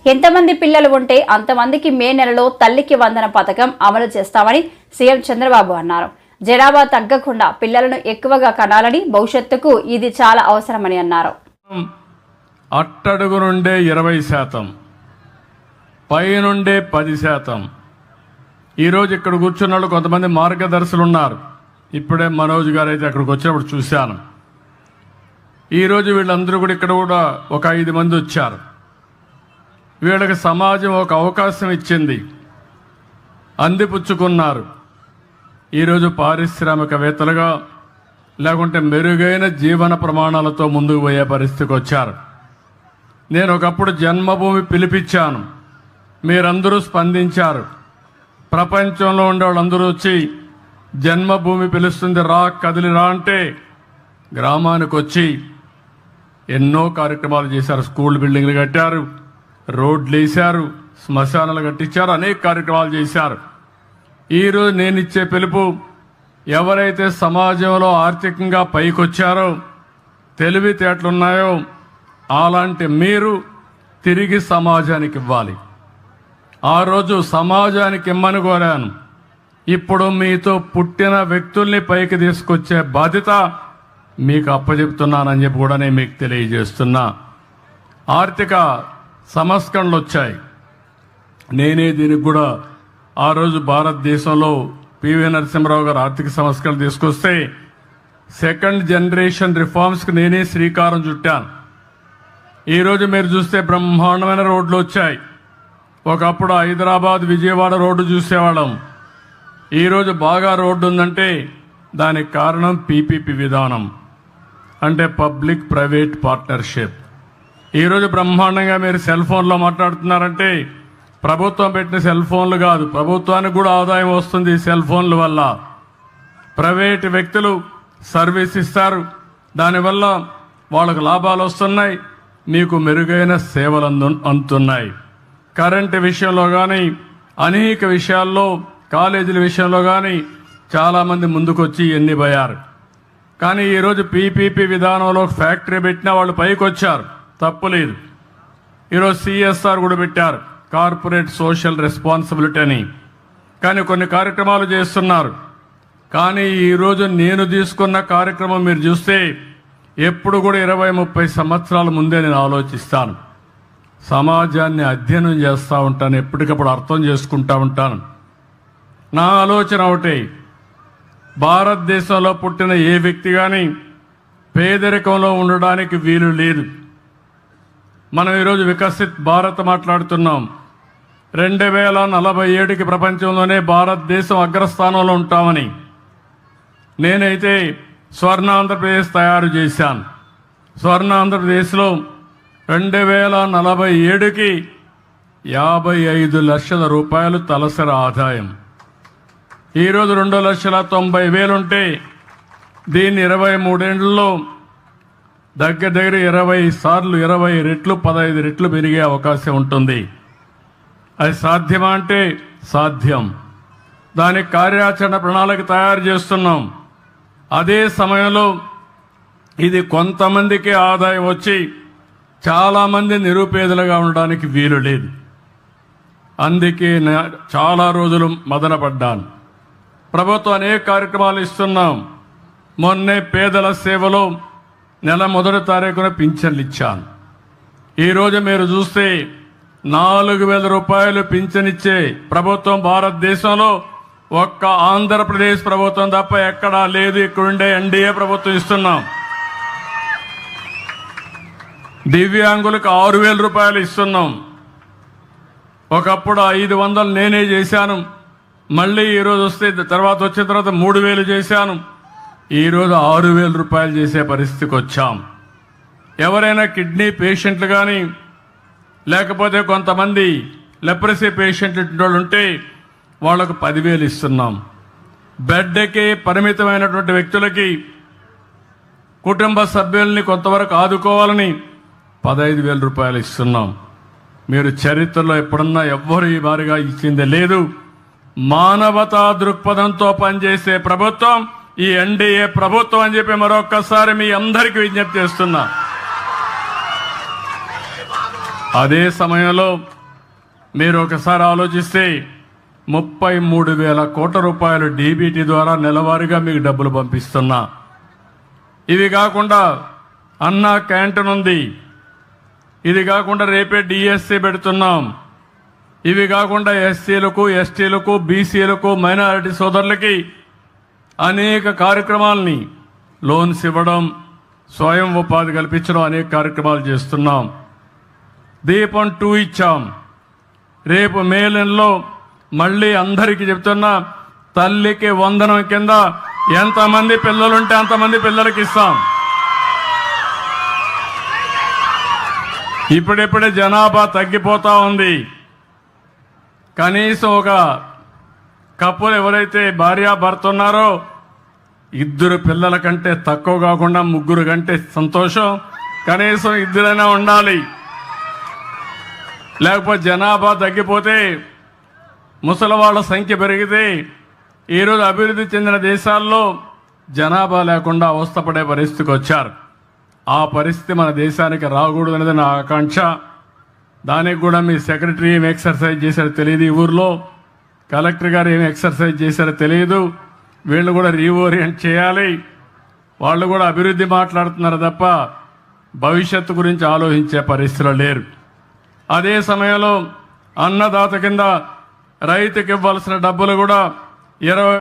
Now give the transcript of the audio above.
ఎంతమంది పిల్లలు ఉంటే అంతమందికి మే నెలలో తల్లికి వందన పథకం అమలు చేస్తామని సీఎం చంద్రబాబు అన్నారు. జనాభా తగ్గకుండా పిల్లలను ఎక్కువగా కనాలని, భవిష్యత్తుకు ఇది చాలా అవసరమని అన్నారు. అట్టడుగు నుండే 20%, పై నుండే 10%. ఈరోజు ఇక్కడ కూర్చున్న వాళ్ళు కొంతమంది మార్గదర్శులు ఉన్నారు. ఇప్పుడే మనోజ్ గారు అయితే అక్కడికి వచ్చినప్పుడు చూశాను. ఈరోజు వీళ్ళందరూ కూడా ఇక్కడ కూడా ఒక 5 మంది వచ్చారు. వీళ్ళకి సమాజం ఒక అవకాశం ఇచ్చింది, అందిపుచ్చుకున్నారు. ఈరోజు పారిశ్రామికవేత్తలుగా లేకుంటే మెరుగైన జీవన ప్రమాణాలతో ముందుకు పోయే పరిస్థితికి వచ్చారు. నేను ఒకప్పుడు జన్మభూమి పిలిపించాను, మీరందరూ స్పందించారు. ప్రపంచంలో ఉండే వాళ్ళందరూ వచ్చి జన్మభూమి పిలుస్తుంది రా, కదిలి రా అంటే గ్రామానికి వచ్చి ఎన్నో కార్యక్రమాలు చేశారు. స్కూల్ బిల్డింగ్లు కట్టారు, రోడ్లు వేశారు, శ్మశానాలు కట్టించారు, అనేక కార్యక్రమాలు చేశారు. ఈరోజు నేను ఇచ్చే పిలుపు, ఎవరైతే సమాజంలో ఆర్థికంగా పైకొచ్చారో, తెలివితేటలున్నాయో అలాంటి మీరు తిరిగి సమాజానికి ఇవ్వాలి. ఆ రోజు సమాజానికి ఇమ్మని కోరాను. ఇప్పుడు మీతో పుట్టిన వ్యక్తుల్ని పైకి తీసుకొచ్చే బాధ్యత మీకు అప్పచెప్తున్నానని చెప్పి కూడా నేను మీకు తెలియజేస్తున్నా. ఆర్థిక సంస్కరణలు వచ్చాయి. నేనే దీనికి కూడా ఆ రోజు భారతదేశంలో పివి నరసింహరావు గారు ఆర్థిక సంస్కరణలు తీసుకొస్తే సెకండ్ జనరేషన్ రిఫార్మ్స్కి నేనే శ్రీకారం చుట్టాను. ఈరోజు మీరు చూస్తే బ్రహ్మాండమైన రోడ్లు వచ్చాయి. ఒకప్పుడు హైదరాబాద్ విజయవాడ రోడ్డు చూసేవాళ్ళం. ఈరోజు బాగా రోడ్డు ఉందంటే దానికి కారణం పీపీపీ విధానం, అంటే పబ్లిక్ ప్రైవేట్ పార్ట్నర్షిప్. ఈరోజు బ్రహ్మాండంగా మీరు సెల్ ఫోన్లో మాట్లాడుతున్నారంటే ప్రభుత్వం పెట్టిన సెల్ ఫోన్లు కాదు, ప్రభుత్వానికి కూడా ఆదాయం వస్తుంది ఈ సెల్ ఫోన్ల వల్ల. ప్రైవేట్ వ్యక్తులు సర్వీస్ ఇస్తారు, దానివల్ల వాళ్ళకు లాభాలు వస్తున్నాయి, మీకు మెరుగైన సేవలు అందుతున్నాయి. కరెంటు విషయంలో కానీ, అనేక విషయాల్లో, కాలేజీల విషయంలో కానీ చాలామంది ముందుకొచ్చి ఎన్ని పోయారు. కానీ ఈరోజు పీపీపీ విధానంలో ఫ్యాక్టరీ పెట్టినా వాళ్ళు పైకి వచ్చారు, తప్పులేదు. ఈరోజు సిఎస్ఆర్ కూడా పెట్టారు, కార్పొరేట్ సోషల్ రెస్పాన్సిబిలిటీ అని. కానీ కొన్ని కార్యక్రమాలు చేస్తున్నారు. కానీ ఈరోజు నేను తీసుకున్న కార్యక్రమం మీరు చూస్తే ఎప్పుడు కూడా 20-30 సంవత్సరాల ముందే నేను ఆలోచిస్తాను. సమాజాన్ని అధ్యయనం చేస్తూ ఉంటాను, ఎప్పటికప్పుడు అర్థం చేసుకుంటూ ఉంటాను. నా ఆలోచన ఒకటే, భారతదేశంలో పుట్టిన ఏ వ్యక్తి కానీ పేదరికంలో ఉండడానికి వీలు లేదు. మనం ఈరోజు వికసిత్ భారత్ మాట్లాడుతున్నాం. 2047కి ప్రపంచంలోనే భారతదేశం అగ్రస్థానంలో ఉంటామని. నేనైతే స్వర్ణ ఆంధ్రప్రదేశ్ తయారు చేశాను. స్వర్ణ ఆంధ్రప్రదేశ్లో 2047కి 55 లక్షల రూపాయలు తలసరి ఆదాయం. ఈరోజు 2,90,000 ఉంటే దీన్ని 23 ఏళ్లలో దగ్గర 20 సార్లు 20 రెట్లు 15 రెట్లు పెరిగే అవకాశం ఉంటుంది. అది సాధ్యమా అంటే సాధ్యం. దానికి కార్యాచరణ ప్రణాళిక తయారు చేస్తున్నాం. అదే సమయంలో ఇది కొంతమందికి ఆదాయం వచ్చి చాలామంది నిరుపేదలుగా ఉండడానికి వీలు లేదు. అందుకే చాలా రోజులు మదనపడ్డాను. ప్రభుత్వం అనేక కార్యక్రమాలు ఇస్తున్నాం. మొన్నే పేదల సేవలో నెల 1వ తారీఖున పింఛన్లు ఇచ్చాను. ఈరోజు మీరు చూస్తే 4,000 రూపాయలు పింఛన్ ఇచ్చే ప్రభుత్వం భారతదేశంలో ఒక్క ఆంధ్రప్రదేశ్ ప్రభుత్వం తప్ప ఎక్కడా లేదు. ఇక్కడుండే ఎన్డీఏ ప్రభుత్వం ఇస్తున్నాం. దివ్యాంగులకు 6,000 రూపాయలు ఇస్తున్నాం. ఒకప్పుడు 500 నేనే చేశాను. మళ్ళీ ఈరోజు వస్తే తర్వాత వచ్చిన తర్వాత 3,000 చేశాను. ఈరోజు 6,000 రూపాయలు చేసే పరిస్థితికి వచ్చాం. ఎవరైనా కిడ్నీ పేషెంట్లు కానీ లేకపోతే కొంతమంది లెప్రసీ పేషెంట్లు ఉంటే వాళ్లకు 10,000 ఇస్తున్నాం. బెడ్కి పరిమితమైనటువంటి వ్యక్తులకి కుటుంబ సభ్యుల్ని కొంతవరకు ఆదుకోవాలని 15,000 రూపాయలు ఇస్తున్నాం. మీరు చరిత్రలో ఎప్పుడన్నా ఎవ్వరు ఈ మాదిరిగా ఇచ్చిందే లేదు. మానవతా దృక్పథంతో పనిచేసే ప్రభుత్వం ఈ ఎన్డీఏ ప్రభుత్వం అని చెప్పి మరొక్కసారి మీ అందరికీ విజ్ఞప్తి చేస్తున్నా. అదే సమయంలో మీరు ఒకసారి ఆలోచిస్తే 33,000 కోట్ల రూపాయలు డీబీటీ ద్వారా నెలవారీగా మీకు డబ్బులు పంపిస్తున్నా. ఇవి కాకుండా అన్నా క్యాంటీన్ ఉంది. ఇది కాకుండా రేపే డిఎస్సి పెడుతున్నాం. ఇవి కాకుండా ఎస్సీలకు, ఎస్టీలకు, బీసీలకు, మైనారిటీ సోదరులకి అనేక కార్యక్రమాలని లోన్స్ ఇవ్వడం, స్వయం ఉపాధి కల్పించడం అనేక కార్యక్రమాలు చేస్తున్నాం. దీపం 2 ఇచ్చాం. రేపు మే నెలలో మళ్ళీ అందరికీ చెప్తున్నా, తల్లికి వందనం కింద ఎంతమంది పిల్లలుంటే అంతమంది పిల్లలకి ఇస్తాం. ఇప్పుడిప్పుడే జనాభా తగ్గిపోతా ఉంది. కనీసం ఒక కప్పులు ఎవరైతే భార్యాభర్త ఉన్నారో 2 పిల్లల కంటే తక్కువ కాకుండా 3 కంటే సంతోషం. కనీసం 2 ఉండాలి. లేకపోతే జనాభా తగ్గిపోతే, ముసలివాళ్ల సంఖ్య పెరిగితే, ఈరోజు అభివృద్ధి చెందిన దేశాల్లో జనాభా లేకుండా అవస్థపడే పరిస్థితికి వచ్చారు. ఆ పరిస్థితి మన దేశానికి రాకూడదు అనేది నా ఆకాంక్ష. దానికి కూడా మీ సెక్రటరీ ఏం ఎక్సర్సైజ్ చేశారో తెలియదు, ఈ ఊర్లో కలెక్టర్ గారు ఏం ఎక్సర్సైజ్ చేశారో తెలియదు. వీళ్ళు కూడా రీఓరియంట్ చేయాలి. వాళ్ళు కూడా అభివృద్ధి మాట్లాడుతున్నారు తప్ప భవిష్యత్తు గురించి ఆలోచించే పరిస్థితిలో లేరు. అదే సమయంలో అన్నదాత కింద రైతుకి ఇవ్వాల్సిన డబ్బులు కూడా 20